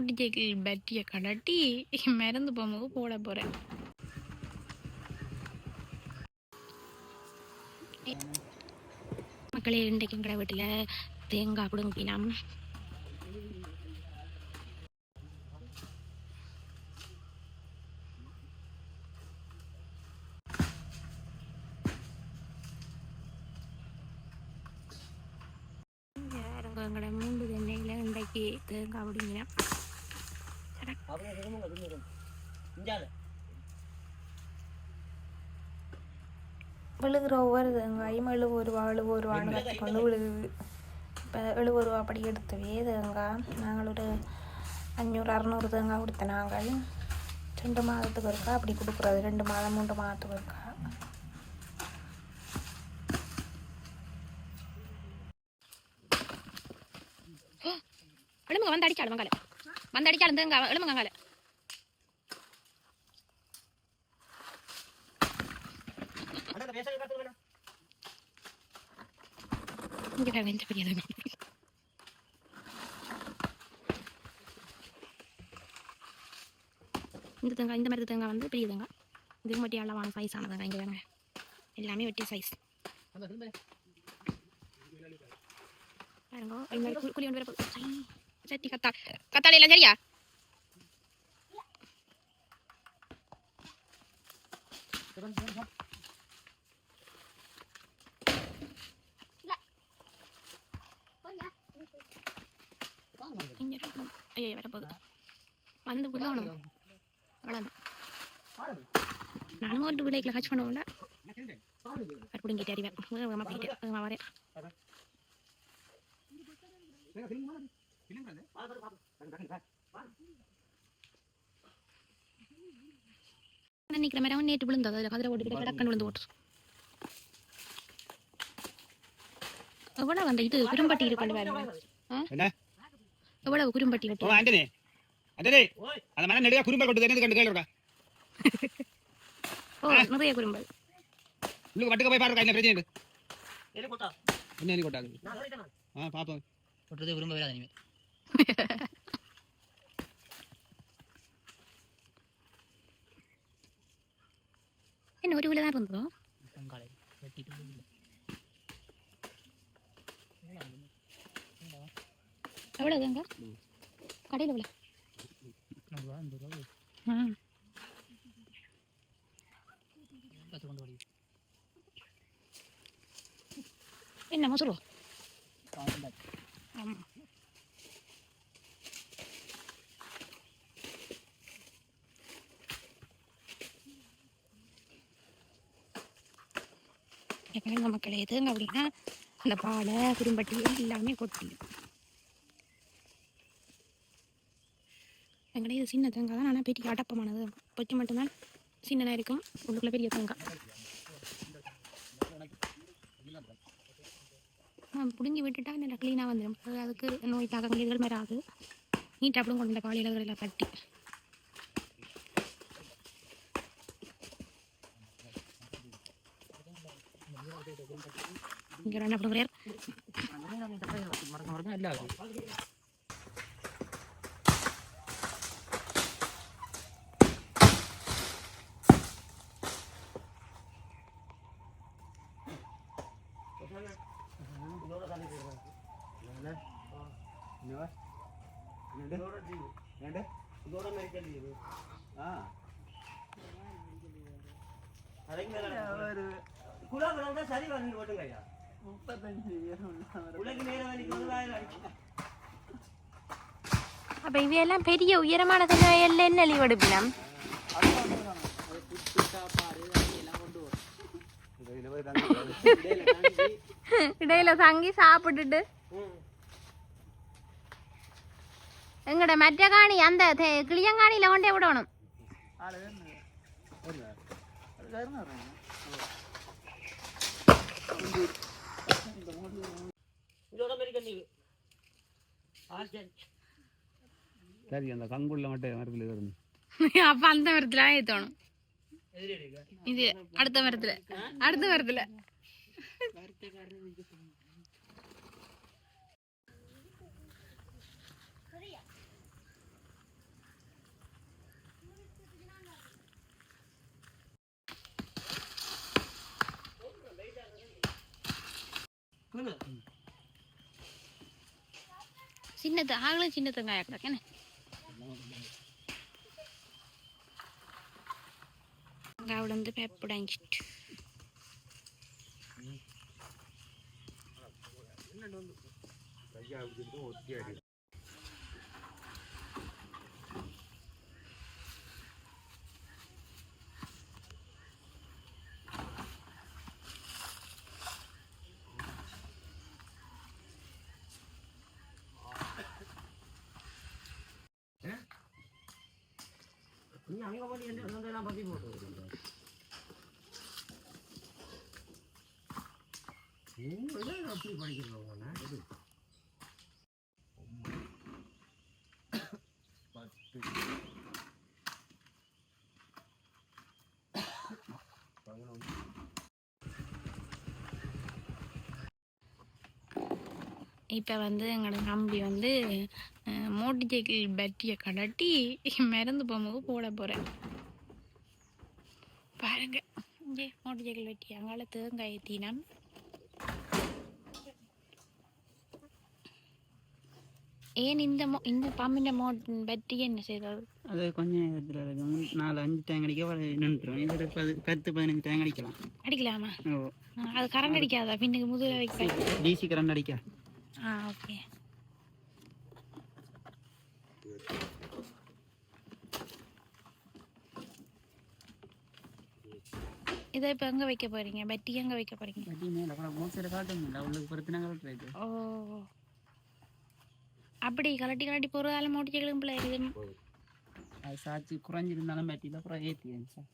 Motor cycle பேட்டரியை கடட்டி மறந்து போகும்போது போட போகிறேன். மக்களே, இன்றைக்கு எங்கட வீட்டில் தேங்காய் பிடுங்கினோம். எங்கட 3 தென்னையில் இன்றைக்கு தேங்காய் பிடுங்கினோம். விழுகிற ஒவ்வொரு தேங்காயும் 70 ரூபான்னு கற்றுக்கொண்டு விழுகுது. இப்போ 70 ரூபா அப்படி எடுத்தவே தேங்காய் நாங்கள் ஒரு 500-600 தேங்காய் கொடுத்த நாங்கள் 2 மாதத்துக்கு இருக்கா அப்படி கொடுக்குறது. 2 மாதம் 3 மாதத்துக்கு இருக்கா. எழுமுங்க வந்து அடிச்சாலும் மங்கால வந்து அடிச்சாலும் தேங்காய் எழுமுங்க மங்கால. இங்கே வெஞ்ச பெரியது இந்த தேங்காய், இந்த மாதிரி தேங்காய் வந்து பெரிய தேங்காய். இது மட்டும் அளவான சைஸ் ஆன தேங்காய். இங்கே வேணுங்க எல்லாமே வெட்டி சைஸ் பாருங்க. இது மாதிரி குழி ஒன்று வேறு சட்டி கத்தாழை எல்லாம் சரியா? ஐயோ வரப்போகுது வந்து விடணும். அவ்வளோதான். நானும் ஒரு விலைக்கில் கட்ச் பண்ணுவோம்ல பிடிங்கிட்டு அறிவேன். போயிட்டு வரேன். நினைக்கிற மாதிரி நேற்று விழுந்தது. அதில் கதிரை ஓட்டிக்கிட்டு டக்குன்னு விழுந்து ஓட்டு. எவ்வளவு அந்த இது குறும்பட்டி இருக்கு பாருங்க. எவ்வளவு குறும்பட்டி இருக்கு. நிறைய குறும்பல். என்ன ஒரு விலை தான் இருந்ததோ எவ்வளோதாங்க கடையில் எவ்வளோ? என்ன மசூரோ? ஆமாம். எப்போ மக்கள் எதுங்க அப்படின்னா அந்த பாலை குறும்பட்டி எல்லாமே கொட்டிடும். எங்கடைய இது சின்ன தேங்காய் தான். ஆனால் பெரிய அடப்பமானது. பொக்கி மட்டும்தான் சின்னதாக இருக்கும். உள்ளுக்குள்ளே பெரிய தேங்காய். பிடுங்கி விட்டுட்டா நல்லா க்ளீனாக வந்துடும். அதுக்கு நோய் தாக்கங்கள் இதுகள் மாதிரி ஆகுது. நீட்டாக அப்படி கொண்ட காலையில் எல்லாம் கட்டி இங்கே என்ன பண்ணுறாரு? அப்ப இவையெல்லாம் பெரிய உயரமான எல்லாம் என்ன லீவ் எடுப்பினம்? இடையில தங்கி சாப்பிட்டுட்டு எங்கட மற்ற காணி அந்த கிளியங்காணியில கொண்டே விடணும். சரி, அந்த கங்குள்ள மட்டும் மரத்துல ஏறணும். அப்ப அந்த மரத்துல ஏத்தணும். இது அடுத்த மரத்துல சின்னது ஆகலும் சின்ன தேங்காய் கிடக்கேன்னு தேங்காய் வந்து பெப்படாங்கிட்டு அங்க போய் எல்லாம் பத்தி போட்டு அப்படி படிக்கிறவங்க இப்போ வந்து எங்களோட தம்பி வந்து மோட்டர் சைக்கிள் பேட்டரியை கலட்டி மறந்து போகும்போது போட போகிறேன் பாருங்க இங்கே மோட்டர் சைக்கிள் பேட்டரி அங்கால தேங்காய் ஏற்றினம் ஏன் இந்த பம்பின் பேட்டரி என்ன செய்தது அது கொஞ்சம் இதில் இருக்கும் 4-5 டேங்க் அடிக்க நின்றுடும் இது 10-15 டேங்க் அடிக்கலாம் அடிக்கலாமா ஓ அது கரண்ட் அடிக்காதா பின்னுக்கு முதல்ல வைக்க டிசி கரண்ட் அடிக்க ஓகே இதை இப்போ எங்கே வைக்க போகிறீங்க பேட்டரி எங்கே வைக்க போகிறீங்க பட்டி மேலே கூட மோசடி காட்டுங்க உள்ளுக்கு பொறுத்துனா கலட்டுறது ஓ அப்படி கலட்டி போகிறதால மோட்டர் சைக்கிளும் பிள்ளை இருக்குது அது சாட்சி குறைஞ்சிருந்தாலும் பேட்டரியில் அப்புறம் ஏற்றிடுங்க சார்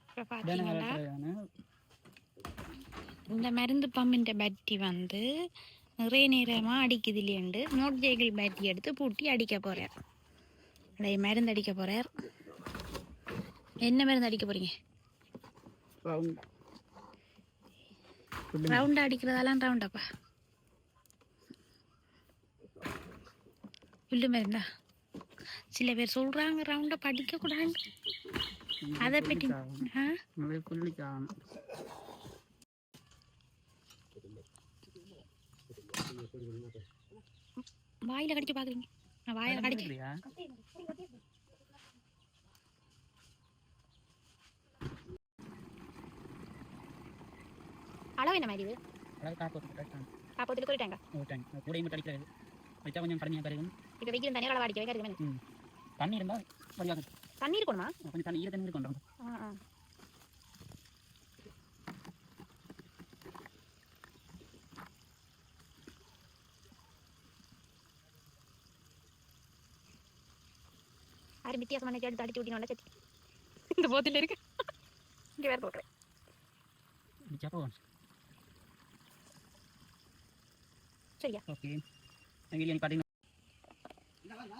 இப்போ பார்த்தீங்கன்னா இந்த மருந்து பம்பின் பேட்டரி வந்து நிறைய நேரமாக அடிக்குது இல்லையாண்டு மோட்டர் சைக்கிள் பேட்டரி எடுத்து பூட்டி அடிக்க போகிறார் மருந்து அடிக்க போகிறார் என்ன மருந்து அடிக்க போகிறீங்க ரவுண்டா அடிக்கிறதாலாம் ரவுண்டாப்பா புல்லு மருந்தா சில பேர் சொல்கிறாங்க ரவுண்டா படிக்கக்கூடாது அதை பற்றி புள்ளிக்கு ஆகணும் வாயில கடிக்க பாக்குறீங்க நான் வாயில கடிக்க அளவு என்ன மாதிரி இது காப்போத்துல ஒரு டேங்கா கூட இங்கே அடிக்கிறது வச்சா கொஞ்சம் கடுமையாக கருகும் இப்போ வெயில் தண்ணி அளவு அடிக்க வைக்கிறது தண்ணி இருந்தால் வழியாக தண்ணி இருக்கணுமா கொஞ்சம் தண்ணி ஈர தண்ணி கொண்டு யாரும் வித்தியாசமான எடுத்து அடிச்சு விட்டினோட சத்தி இந்த போத்தில் இருக்கு இங்கே வேறு போட்டுறேன் சரியா ஓகே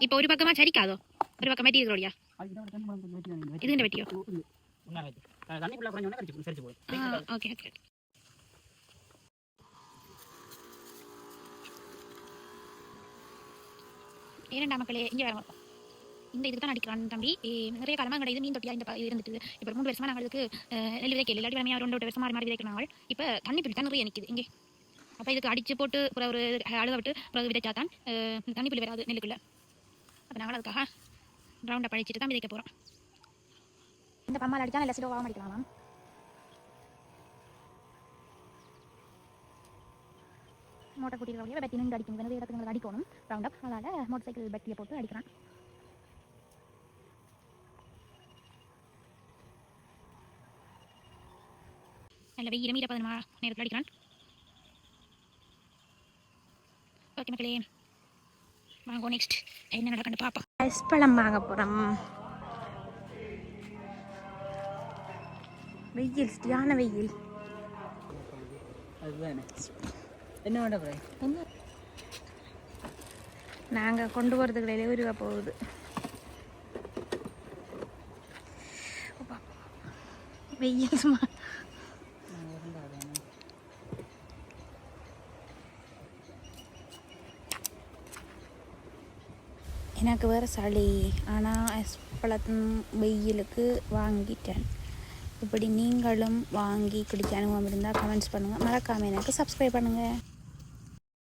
இப்போ ஒரு பக்கமா சரிக்காதோ ஒரு பக்கம் வெட்டி இருக்கிறோடியா இது என்ன வெட்டியோ ஓகே ஓகே ஏனண்டா மக்களே இங்கே வேற இந்த இதுக்கு தான் அடிக்கிறான் தம்பி நிறைய காலமாக எங்கள் இது மீன் தொட்டியா இந்த இருந்துட்டு இப்போ 3 வருஷமா நாங்களுக்கு நெல் விதைக்கல இல்லாட்டி வேற 2 வருஷம் மாறி விதைக்கிறாங்க இப்போ தண்ணி பிடி தான் நிறைய நிற்குது இங்கே அப்போ இதுக்கு அடிச்சு போட்டு ஒரு அழுக விட்டு பிறகு விதைச்சா தான் தண்ணி புள்ளி வராது நெல்லுக்குள்ள அப்போ நாங்கள் அதுக்காக ரவுண்டை படிச்சுட்டு தான் விதைக்க போகிறோம் இந்த பம்மால் அடித்தா நல்ல சிலோவாகவும் அடிக்கலாம் மோட்டர் கூட்டிட்டு பேட்டரி நின்று அடிக்கும் நிறைய இடத்துக்கு அடிக்கணும் ரவுண்ட் அப் அதனால் மோட்டர் சைக்கிள் பேட்டரியை போட்டு அடிக்கிறான் நல்ல வெயில் மீறப்பது நேரத்தில் அடிக்கிறான் ஓகே மக்களே வாங்க நெக்ஸ்ட் என்ன நடக்கணும் பார்ப்போம் ஐஸ்பழம் வாங்க போகிறோம் வெயில் சரியான வெயில் அதுதானே என்ன வேண்ட போகிறேன் என்ன நாங்கள் கொண்டு போகிறதுக்கு டெலிவரியாக போகுது வெயில் சும்மா எனக்கு வேறு சளி ஆனால் ஐஸ்பழத்தின் வெயிலுக்கு வாங்கிட்டேன் இப்படி நீங்களும் வாங்கி குடிக்க அனுபவம் இருந்தால் கமெண்ட்ஸ் பண்ணுங்கள் மறக்காமல் எனக்கு சப்ஸ்கிரைப் பண்ணுங்கள்